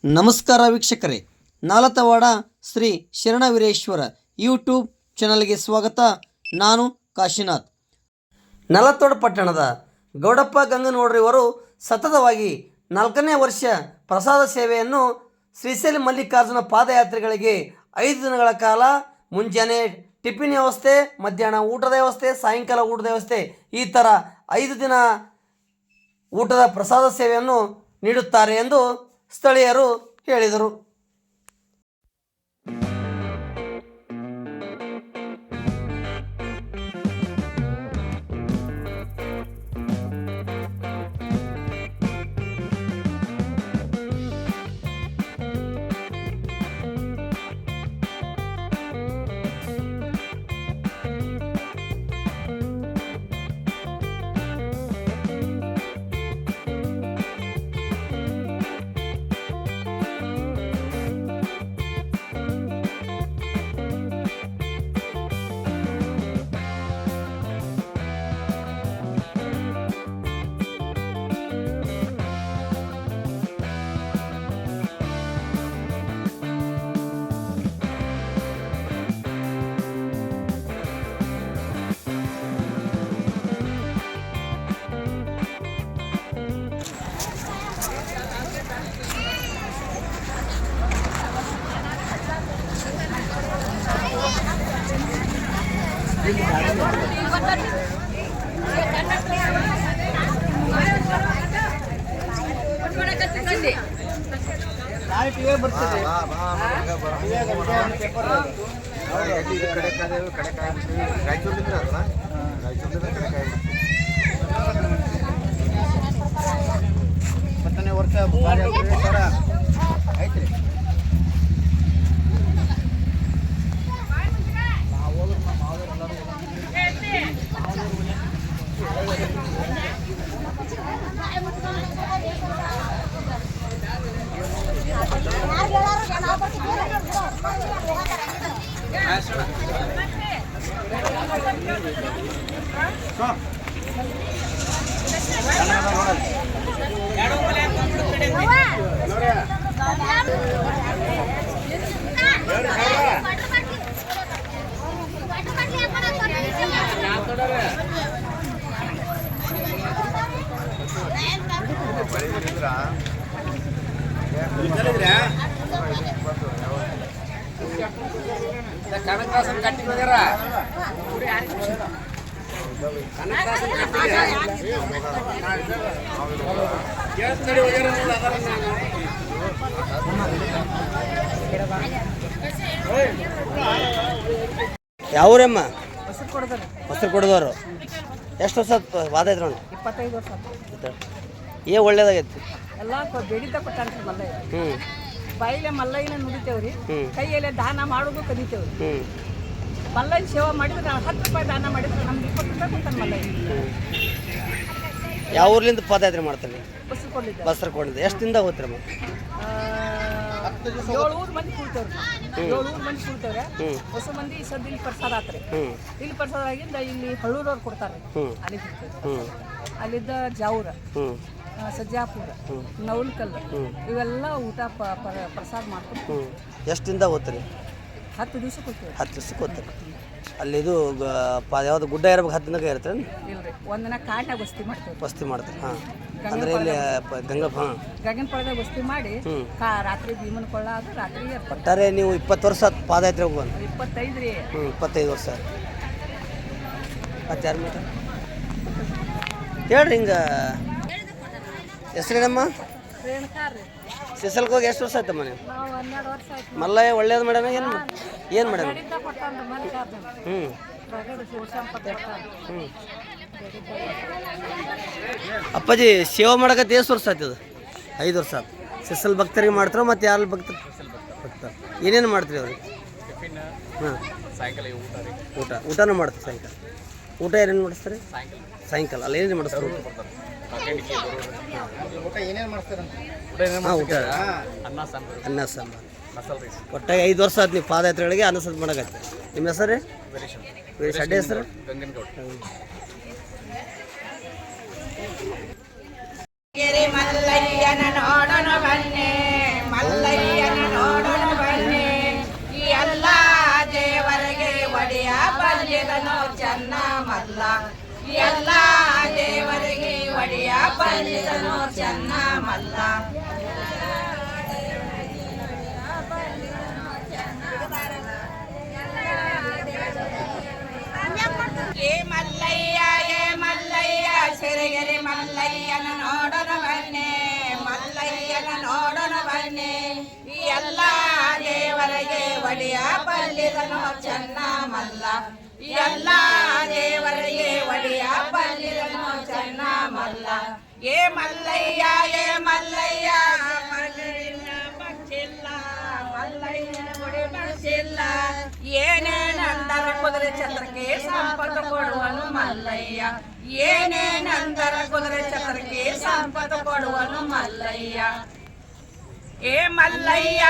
ನಮಸ್ಕಾರ ವೀಕ್ಷಕರೇ, ನಾಲತವಾಡ ಶ್ರೀ ಶರಣವೀರೇಶ್ವರ ಯೂಟ್ಯೂಬ್ ಚಾನಲ್ಗೆ ಸ್ವಾಗತ. ನಾನು ಕಾಶಿನಾಥ್. ನಾಲತವಾಡ ಪಟ್ಟಣದ ಗೌಡಪ್ಪ ಗಂಗನಗೌಡರಿವರು ಸತತವಾಗಿ 4ನೇ ವರ್ಷ ಪ್ರಸಾದ ಸೇವೆಯನ್ನು ಶ್ರೀಶೈಲ ಮಲ್ಲಿಕಾರ್ಜುನ ಪಾದಯಾತ್ರಿಗಳಿಗೆ 5 ದಿನಗಳ ಕಾಲ ಮುಂಜಾನೆ ಟಿಫಿನ್ ವ್ಯವಸ್ಥೆ, ಮಧ್ಯಾಹ್ನ ಊಟದ ವ್ಯವಸ್ಥೆ, ಸಾಯಂಕಾಲ ಊಟದ ವ್ಯವಸ್ಥೆ, ಈ ಥರ 5 ದಿನ ಊಟದ ಪ್ರಸಾದ ಸೇವೆಯನ್ನು ನೀಡುತ್ತಾರೆ ಎಂದು ಸ್ಥಳೀಯರು ಹೇಳಿದರು. ಮತ್ತನೇ ವರ್ಷ ಐತ್ರಿ. ಕನಕದಾಸನ್ ಕಟ್ಟಿ ಹೋಗ್ಯಾರ. ಯಾವ್ರಮ್ಮ? ಹೊಸರು ಕೊಡದವರು. ಎಷ್ಟು ವರ್ಷ ವಾದ ಇದ್ರು? 25 ವರ್ಷ. ಏ ಒಳ್ಳೇದಾಗೈತಿ ಎಲ್ಲ ಬೇಡಿತ ಕೊಟ್ಟಾರ ಮಲ್ಲಯ್ಯ. ಬಾಯಿಲೆ ಮಲ್ಲಯ್ಯನ ನುಡಿತೇವ್ರಿ, ಕೈಯಲ್ಲೇ ದಾನ ಮಾಡೋದು ಕಲಿತೇವ್ರಿ. ಮಲ್ಲಯ್ಯನ ಸೇವೆ ಮಾಡಿದ್ರೆ ನಾವು 10 ರೂಪಾಯಿ ದಾನ ಮಾಡಿದ್ರೆ ನಮ್ಗೆ 20 ರೂಪಾಯಿ ಕೊಡ್ತಾನೆ ಮಲ್ಲಯ್ಯ. ಯಾವ ಊರ್ಲಿಂದ ಪಾದಯಾತ್ರೆ ಮಾಡ್ತಾರೆ? ಬಸ್ಕೊಂಡಿದ್ದೆ. ಬಸ್ರು ಕೊಂಡಿದ್ದೆ. ಎಷ್ಟು ದಿನದಾಗ ಹೋಗ್ತೀರಮ್ಮ? 7 ಊರು ಮಂದಿ ಕೂಡ್ತೇವ್ರಿ. 7 ಊರು ಮಂದಿ ಕೂಡ್ತೇವ್ರೆ. ಹೊಸ ಮಂದಿ ಈ ಸದ್ಯ ಇಲ್ಲಿ ಪ್ರಸಾದ ಆತ್ರಿ. ಇಲ್ಲಿ ಪ್ರಸಾದ ಆಗಿಂದ ಇಲ್ಲಿ ಹಳ್ಳೂರವ್ರು ಕೊಡ್ತಾರೆ. ಅಲ್ಲಿ ಅಲ್ಲಿದ್ದ ಜಾವೂರ, ಸಜ್ಜಾಪುರ, ನವಲ್ಕಲ್ ಇವೆಲ್ಲ ಊಟ ಪ್ರಸಾದ ಮಾಡ್ಕೊಂಡು. ಎಷ್ಟು ದಿನದಾಗ ಹೋಗ್ತೀರಿ? 10 ದಿವ್ಸಕ್ಕೆ ಹೋಗ್ತೀವಿ. 10 ದಿವ್ಸಕ್ಕೆ ಹೋಗ್ತೀರಿ. ಅಲ್ಲಿ ಇದು ಯಾವ್ದು ಗುಡ್ಡ ಇರ್ಬೇಕು? 10 ದಿನಕ್ಕೆ ಇರುತ್ತೆ? ಇಲ್ರಿ, ಒಂದಿನ ಕಾಡ್ನಾಗ ಬಸ್ತಿ ಮಾಡ್ತೇವೆ. ಬಸ್ತಿ ಮಾಡ್ತೀರಿ? ಹಾಂ. ಅಂದರೆ ಇಲ್ಲಿ ಗಗನ ಪಳದಾಗ ಬಸ್ತಿ ಮಾಡಿ ರಾತ್ರಿ ಭೀಮನ ಕೊಳ್ಳ ಅದು ರಾತ್ರಿ. ಒಟ್ಟಾರೆ ನೀವು 20 ವರ್ಷ ಪಾದಯಾತ್ರೆ ಹೋಗೋಣ? 25 ರೀ. 25 ವರ್ಷ. ಮತ್ತೆ ಯಾರು ಮೀಟ ಹೇಳ್ರಿ. ಹಿಂಗೆ ಹೆಸ್ರೇನಮ್ಮ? ಸಿಸಲ್ಗೆ ಹೋಗಿ ಎಷ್ಟು ವರ್ಷ ಆಯ್ತಮ್ಮ ನೀವು? 12 ವರ್ಷ ಆಯ್ತು. ಮಲ್ಲಯ್ಯ ಒಳ್ಳೇದು ಮೇಡಮ್. ಏನು ಮೇಡಮ್? ಅಪ್ಪಾಜಿ ಸೇವೆ ಮಾಡಕತ್ತೆ ಎಷ್ಟು ವರ್ಷ ಆಯ್ತದ? 5 ವರ್ಷ ಆಯ್ತು. ಸಿಸಲ್ ಭಕ್ತರಿಗೆ ಮಾಡ್ತಾರೋ ಮತ್ತು ಯಾರು ಭಕ್ತರು? ಏನೇನು ಮಾಡ್ತೀರಿ ಅವ್ರಿಗೆ? ಹಾಂ, ಊಟನೂ ಮಾಡ್ತಾರೆ. ಸಾಯಂಕಾಲ ಊಟ ಏನೇನು ಮಾಡಿಸ್ತಾರೆ? ಸಾಯಂಕಾಲ ಅಲ್ಲಿ ಏನೇನು ಮಾಡಿಸ್ತಾರೆ? ಊಟ ಏನೇನು ಮಾಡ್ತಾರೆ? ಹಾಂ, ಊಟ ಅನ್ನ ಸಾಂಬಾರು. ಒಟ್ಟಾಗಿ 5 ವರ್ಷ ಆಯ್ತು ನೀವು ಪಾದಯಾತ್ರೆಗಳಿಗೆ ಅನ್ನ ಸಾಂಬಾರು ಮಾಡಕತ್ತೆ. ನಿಮ್ಮ ಹೆಸರು? ವೀರೇಶ್. ಅಡ್ಡ ಹೆಸರು? ಗಂಗನಗೌಡ. ಮಲ್ಲಯ್ಯನ ನೋಡನು ಬನ್ನಿ ಮಲ್ಲ ಎಲ್ಲ ದೇವರಿಗೆ ಒಡೆಯ ಬಂದಿದನು ಚೆನ್ನ ಮಲ್ಲ ಏ ಮಲ್ಲಯ್ಯ ಸಿರಿಗೆರೆ ಮಲ್ಲಯ್ಯನ ನೋಡೋಣ ಬನ್ನಿ ಮಲ್ಲಯ್ಯನ ನೋಡೋಣ ಬನ್ನಿ ಎಲ್ಲ ದೇವರಿಗೆ ಒಡೆಯ ಬಲ್ಲಿದನು ಚೆನ್ನ ಮಲ್ಲ ಎಲ್ಲ ದೇವರಿಗೆ ಒಡೆಯ ಬಲ್ಲಿದನು ಚೆನ್ನ ಮಲ್ಲ ಏ ಮಲ್ಲಯ್ಯ ಮಲ್ಲಯ್ಯನ ಬಚ್ಚಿಲ್ಲ ಮಲ್ಲಯ್ಯನ ಗುಡಿ ಬಚ್ಚಿಲ್ಲ ಏನೇನಂದರ ಕುದುರೆ ಛತ್ರಕ್ಕೆ ಸಂಪತ್ತು ಕೊಡುವನು ಮಲ್ಲಯ್ಯ ಏನೇನಂದರ ಕುದುರೆ ಛತ್ರಕ್ಕೆ ಸಂಪತ್ತು ಕೊಡುವನು ಮಲ್ಲಯ್ಯ ಏ ಮಲ್ಲಯ್ಯ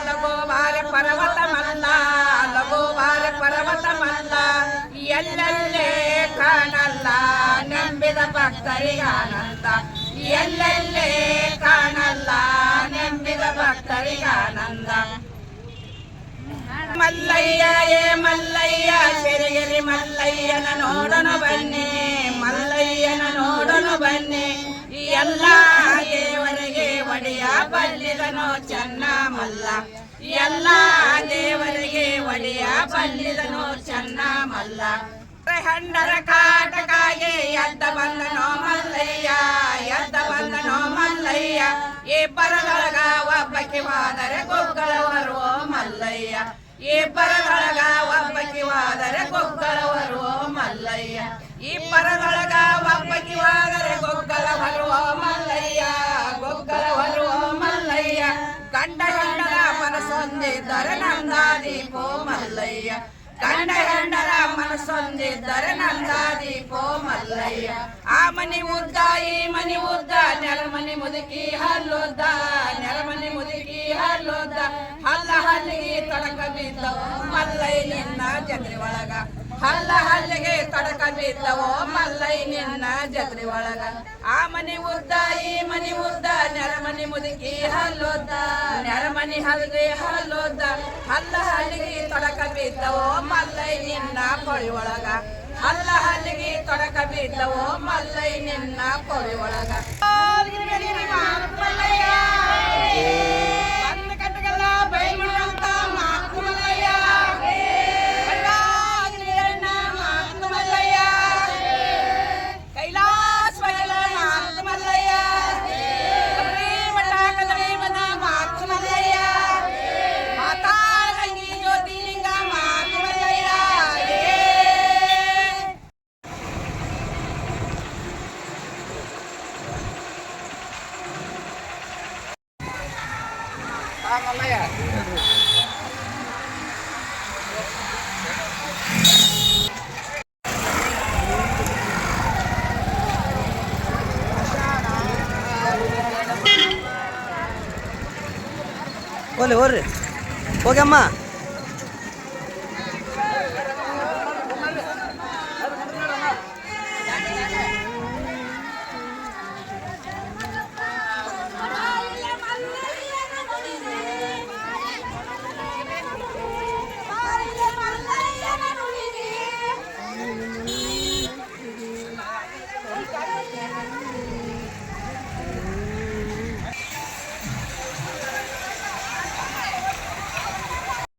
ಲಘು ಬಾರ ಪರ್ವತ ಮಲ್ಲ ಲಘು ಬಾರ ಪರ್ವತ ಮಲ್ಲ ಎಲ್ಲೆಲ್ಲೇ ಕಾಣಲ್ಲ ನಂಬಿದ ಭಕ್ತರಿಗಾನಂದ ಎಲ್ಲೆಲ್ಲೇ ಕಾಣಲ್ಲ ನಂಬಿದ ಭಕ್ತರಿಗಾನಂದ ಮಲ್ಲಯ್ಯ ಸಿರಿಗೆರೆ ಮಲ್ಲಯ್ಯನ ನೋಡೋಣ ಬನ್ನಿ ಮಲ್ಲಯ್ಯನ ನೋಡೋಣ ಬನ್ನಿ ಎಲ್ಲ ದೇವರಿಗೆ ಒಡೆಯ ಬಲ್ಲಿದನು ಚೆನ್ನ ಮಲ್ಲ ಎಲ್ಲ ದೇವರಿಗೆ ಒಡೆಯ ಬಲ್ಲಿದನು ಚೆನ್ನ ಮಲ್ಲ ಹಂಡರ ಕಾಟಕಾಗೆ ಎದ್ದ ಬಂದನೋ ಮಲ್ಲಯ್ಯ ಇಬ್ಬರದೊಳಗ ಒಬ್ಬಕ್ಕೆ ಹೋದರೆ ಗೊಗ್ಗಳವರು ಮಲ್ಲಯ್ಯ ಇಬ್ಬರದೊಳಗ ಒಬ್ಬಕ್ಕೆ ಹೋದರೆ ಗೊಗ್ಗಳವರು ಮಲ್ಲಯ್ಯ ಇಬ್ಬರದೊಳಗ ಒಬ್ಬಕ್ಕೆ ಹೋದರೆ ಗೊಗ್ಗಳವರು ಮಲ್ಲಯ್ಯ ಗಂಡ ಹೆಂಡರ ಮನಸ್ಸೊಂದಿದ್ದರೆ ನಂದಾದೀಪೋ ಮಲ್ಲಯ್ಯ ಗಂಡ ಹೆಂಡರ ಮನಸ್ಸೊಂದಿದ್ದರೆ ನಂದಾದೀಪೋ ಮಲ್ಲಯ್ಯ ಆ ಮನಿ ಉದ್ದ ಈ ಮನಿ ಉದ್ದ ನೆಲಮನಿ ಮುದುಕಿ ಹಲ್ಲುದ್ದ ನೆಲಮನಿ ಮುದುಕಿ ಹಲ್ಲುದ್ದ ಹಲ್ಲಿಗೆ ತೊಡಕ ಬಿದ್ದವು ಮಲ್ಲಯ್ಯ ನಿನ್ನ ಜತ್ರಿ ಒಳಗ ಹಲ್ಲಿಗೆ ತೊಡಕ ಬಿದ್ದವು ಮಲ್ಲಯ್ಯ ನಿನ್ನ ಜತ್ರಿ ಒಳಗ ಆ ಮನಿ ಉದ್ದ ಈ ಮನಿ ಉದ್ದ ನೆಲಮನಿ ಮುದುಕಿ ಹಲ್ಲುದ್ದ ನೆಲಮನಿ ಹಲ್ಲುದ್ದ ಹಲ್ಲಿಗೆ ತೊಡಕ ಬಿದ್ದವು ಮಲ್ಲಯ್ಯ ನಿನ್ನ ಕೊಳಿ ಒಳಗ ಹಲ್ಲಿಗೆ ತೊಡಕ ಬಿದ್ದವು ಮಲ್ಲಯ್ಯ ನಿನ್ನ ಕೊಳಿ ಒಳಗ ಕಟ್ಟಗಲ್ಲ ಬೈಮಂತ ಮಾತು ಮಲ್ಲಯ್ಯ ಮಲ್ಲಯ್ಯ ಕೈಲಾಸ ಮಾತು ಮಲ್ಲಯ್ಯ ಮಾತು ಮಲ್ಲಯ್ಯ ಮಾತಾ ಗಂಗಿ ಜ್ಯೋತಿಲಿಂಗ ಮಾತು ಮಲ್ಲಯ್ಯ ಮಲ್ಲಯ್ಯ ಹೋಗ್ರಿ ಹೋಗಮ್ಮ